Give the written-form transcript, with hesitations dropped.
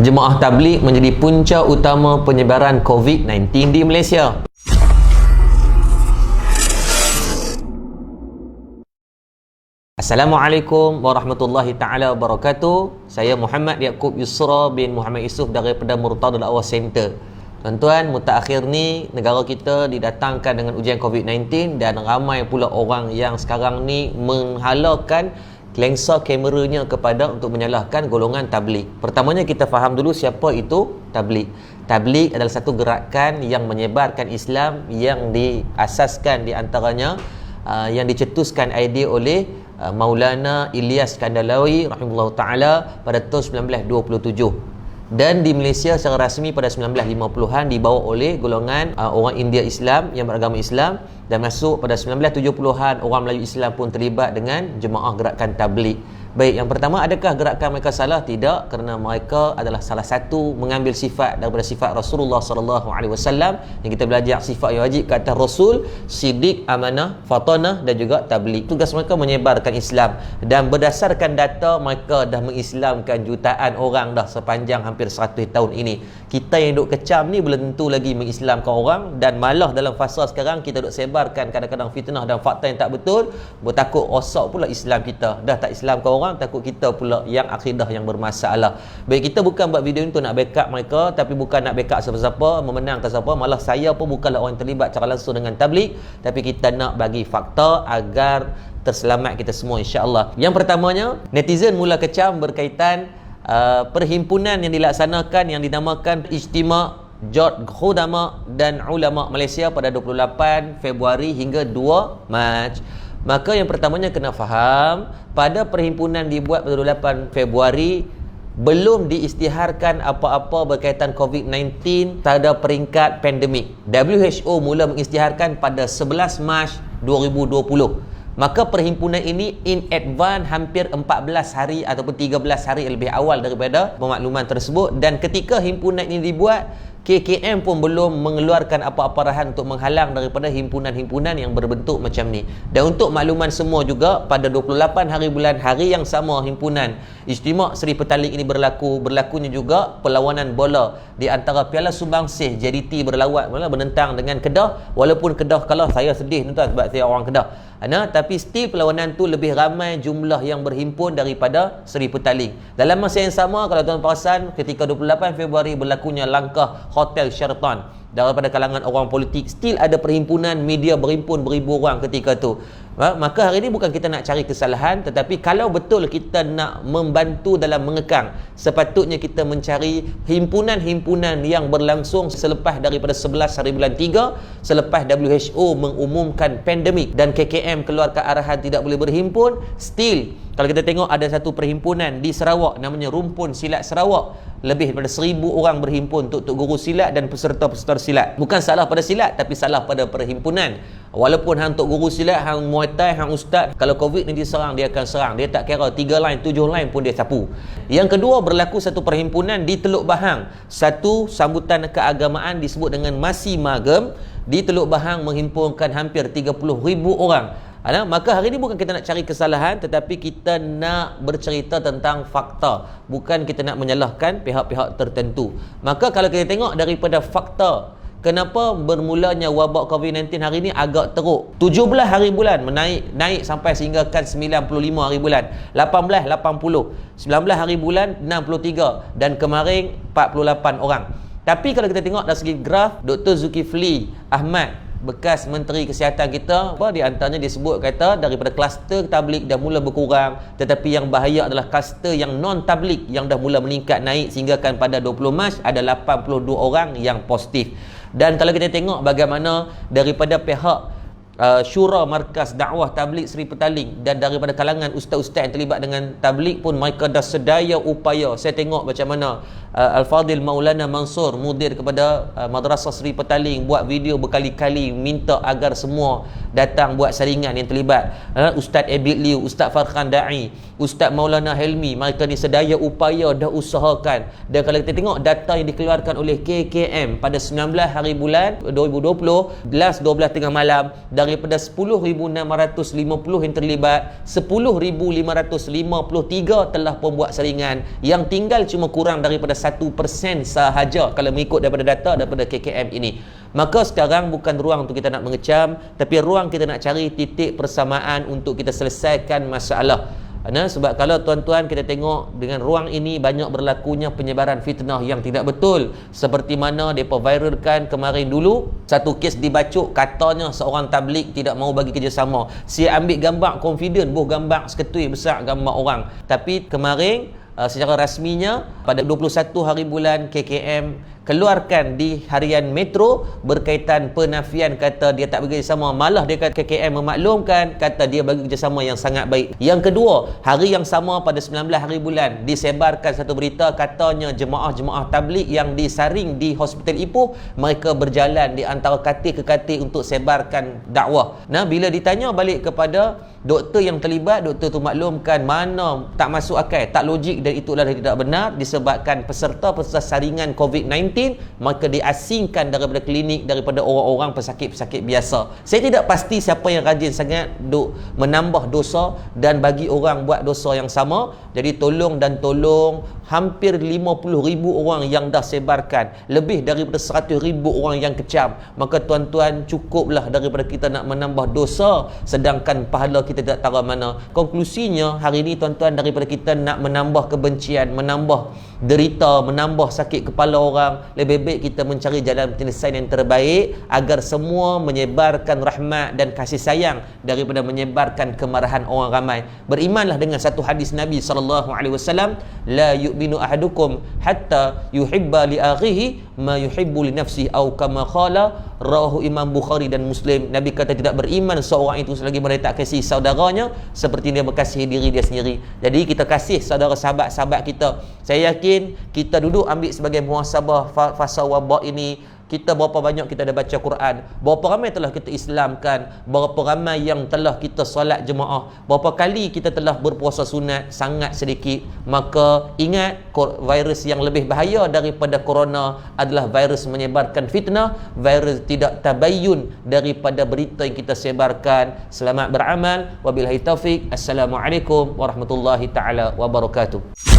Jemaah tabligh menjadi punca utama penyebaran COVID-19 di Malaysia. Assalamualaikum warahmatullahi taala wabarakatuh. Saya Muhammad Yaakob Yusra bin Muhammad Yusof daripada Murtadul Awal Center. Tuan-tuan, mutakhir ni negara kita didatangkan dengan ujian COVID-19 dan ramai pula orang yang sekarang ni menghalalkan lensa kameranya kepada untuk menyalahkan golongan tabligh. Pertamanya kita faham dulu siapa itu tabligh. Tabligh adalah satu gerakan yang menyebarkan Islam yang diasaskan di antaranya yang dicetuskan idea oleh Maulana Ilyas Kandalawi rahimahullah taala pada tahun 1927. Dan di Malaysia secara rasmi pada 1950-an dibawa oleh golongan orang India Islam yang beragama Islam, dan masuk pada 1970-an orang Melayu Islam pun terlibat dengan jemaah gerakan tabligh. Baik, yang pertama, adakah gerakan mereka salah? Tidak, kerana mereka adalah salah satu mengambil sifat daripada sifat Rasulullah sallallahu alaihi wasallam yang kita belajar sifat yang wajib ke atas Rasul, siddiq, amanah, fatanah dan juga tabligh. Tugas mereka menyebarkan Islam, dan berdasarkan data mereka dah mengislamkan jutaan orang dah sepanjang hampir 100 tahun ini. Kita yang duk kecam ni belum tentu lagi mengislamkan orang, dan malah dalam fasa sekarang kita duk sebarkan kadang-kadang fitnah dan fakta yang tak betul, bertakut rosak pula Islam kita. Dah tak islamkan orang, takut kita pula yang akidah yang bermasalah. Baik, kita bukan buat video ni untuk nak backup mereka, tapi bukan nak backup siapa-siapa, memenangkan siapa. Malah saya pun bukanlah orang yang terlibat secara langsung dengan tabligh, tapi kita nak bagi fakta agar terselamat kita semua, insya-Allah. Yang pertamanya, netizen mula kecam berkaitan perhimpunan yang dilaksanakan yang dinamakan Ijtima' Jot Khudama dan Ulama Malaysia pada 28 Februari hingga 2 Mac. Maka yang pertamanya kena faham, pada perhimpunan dibuat pada 28 Februari belum diisytiharkan apa-apa berkaitan COVID-19 pada peringkat pandemik. WHO mula mengisytiharkan pada 11 Mac 2020. Maka perhimpunan ini in advance hampir 14 hari ataupun 13 hari lebih awal daripada pemakluman tersebut, dan ketika himpunan ini dibuat, KKM pun belum mengeluarkan apa-apa arahan untuk menghalang daripada himpunan-himpunan yang berbentuk macam ni. Dan untuk makluman semua juga, pada 28 hari bulan, hari yang sama himpunan Ijtima' Seri Petaling ini berlakunya juga perlawanan bola di antara Piala Sumbangsih JDT menentang dengan Kedah. Walaupun Kedah kalah, saya sedih tuan sebab saya orang Kedah. Tapi still perlawanan tu lebih ramai jumlah yang berhimpun daripada Seri Petaling. Dalam masa yang sama, kalau tuan perasan, ketika 28 Februari berlakunya langkah Hotel Sheraton daripada kalangan orang politik, still ada perhimpunan media berhimpun beribu orang ketika tu. Maka hari ini bukan kita nak cari kesalahan, tetapi kalau betul kita nak membantu dalam mengekang, sepatutnya kita mencari himpunan-himpunan yang berlangsung selepas daripada 11 hari bulan 3, selepas WHO mengumumkan pandemik dan KKM keluarkan arahan tidak boleh berhimpun. Still, kalau kita tengok ada satu perhimpunan di Sarawak namanya Rumpun Silat Sarawak, lebih daripada 1000 orang berhimpun untuk guru silat dan peserta-peserta silat. Bukan salah pada silat, tapi salah pada perhimpunan. Walaupun hang untuk guru silat, hang Muay Thai, hang ustaz, kalau COVID ni diserang, dia akan serang. Dia tak kira 3 line, 7 line pun dia sapu. Yang kedua, berlaku satu perhimpunan di Teluk Bahang. Satu sambutan keagamaan disebut dengan Masi Magem di Teluk Bahang menghimpunkan hampir 30,000 orang. Maka hari ini bukan kita nak cari kesalahan, tetapi kita nak bercerita tentang fakta, bukan kita nak menyalahkan pihak-pihak tertentu. Maka kalau kita tengok daripada fakta, kenapa bermulanya wabak COVID-19 hari ini agak teruk. 17 hari bulan naik sampai sehinggakan 95 hari bulan, 18 80, 19 hari bulan 63, dan kemarin 48 orang. Tapi kalau kita tengok dari segi graf, Dr. Zulkifli Ahmad, bekas Menteri Kesihatan kita, di antaranya disebut kata daripada kluster tabligh dah mula berkurang, tetapi yang bahaya adalah kluster yang non tabligh yang dah mula meningkat naik, sehingga kan pada 20 Mac ada 82 orang yang positif. Dan kalau kita tengok bagaimana daripada pihak Syura Markas Dakwah Tabligh Seri Petaling dan daripada kalangan ustaz-ustaz yang terlibat dengan tabligh pun, mereka dah sedaya upaya. Saya tengok macam mana Al-Fadhil Maulana Mansur, mudir kepada Madrasah Seri Petaling, buat video berkali-kali minta agar semua datang buat saringan yang terlibat. Ustaz Abid Liu, Ustaz Farhan Da'i, Ustaz Maulana Helmi, mereka ni sedaya upaya dah usahakan. Dan kalau kita tengok data yang dikeluarkan oleh KKM pada 19 hari bulan 2020, 12 tengah malam, daripada 10,650 yang terlibat, 10,553 telah pun buat saringan. Yang tinggal cuma kurang daripada 1% sahaja kalau mengikut daripada data daripada KKM ini. Maka sekarang bukan ruang untuk kita nak mengecam, tapi ruang kita nak cari titik persamaan untuk kita selesaikan masalah. Sebab kalau tuan-tuan kita tengok dengan ruang ini banyak berlakunya penyebaran fitnah yang tidak betul, seperti mana mereka viralkan kemarin dulu satu kes dibacuk, katanya seorang tabligh tidak mahu bagi kerjasama. Saya ambil gambar confident, gambar seketui besar gambar orang. Tapi kemarin secara rasminya pada 21 hari bulan KKM keluarkan di harian Metro berkaitan penafian, kata dia tak bagi kerjasama. Malah dia kata KKM memaklumkan, kata dia bagi kerjasama yang sangat baik. Yang kedua, hari yang sama pada 19 hari bulan disebarkan satu berita, katanya jemaah-jemaah tabligh yang disaring di Hospital Ipoh, mereka berjalan di antara katil ke katil untuk sebarkan dakwah. Bila ditanya balik kepada doktor yang terlibat, doktor tu maklumkan mana tak masuk akal, tak logik, dan itulah tidak benar disebabkan peserta-peserta saringan COVID-19 maka diasingkan daripada klinik, daripada orang-orang pesakit-pesakit biasa. Saya tidak pasti siapa yang rajin sangat duk menambah dosa dan bagi orang buat dosa yang sama. Jadi tolong hampir 50,000 orang yang dah sebarkan, lebih daripada 100,000 orang yang kecam. Maka tuan-tuan, cukuplah daripada kita nak menambah dosa sedangkan pahala kita tak tahu mana. Konklusinya hari ini tuan-tuan, daripada kita nak menambah kebencian, menambah derita, menambah sakit kepala orang, lebih baik kita mencari jalan penyelesaian yang terbaik agar semua menyebarkan rahmat dan kasih sayang daripada menyebarkan kemarahan orang ramai. Berimanlah dengan satu hadis Nabi SAW, la yu'minu ahadukum hatta yuhibba li akhihi ma yuhibbu li nafsihi au kama qala, rawahu Imam Bukhari dan Muslim. Nabi kata tidak beriman seorang itu selagi mereka tak kasih saudaranya seperti dia berkasihi diri dia sendiri. Jadi kita kasih saudara sahabat-sahabat kita. Saya yakin kita duduk ambil sebagai muhasabah fasa wabak ini, kita berapa banyak kita dah baca Quran, berapa ramai telah kita Islamkan, berapa ramai yang telah kita solat jemaah, berapa kali kita telah berpuasa sunat, sangat sedikit. Maka ingat, virus yang lebih bahaya daripada corona adalah virus menyebarkan fitnah, virus tidak tabayyun daripada berita yang kita sebarkan. Selamat beramal, wabillahi taufik. Assalamualaikum warahmatullahi taala wabarakatuh.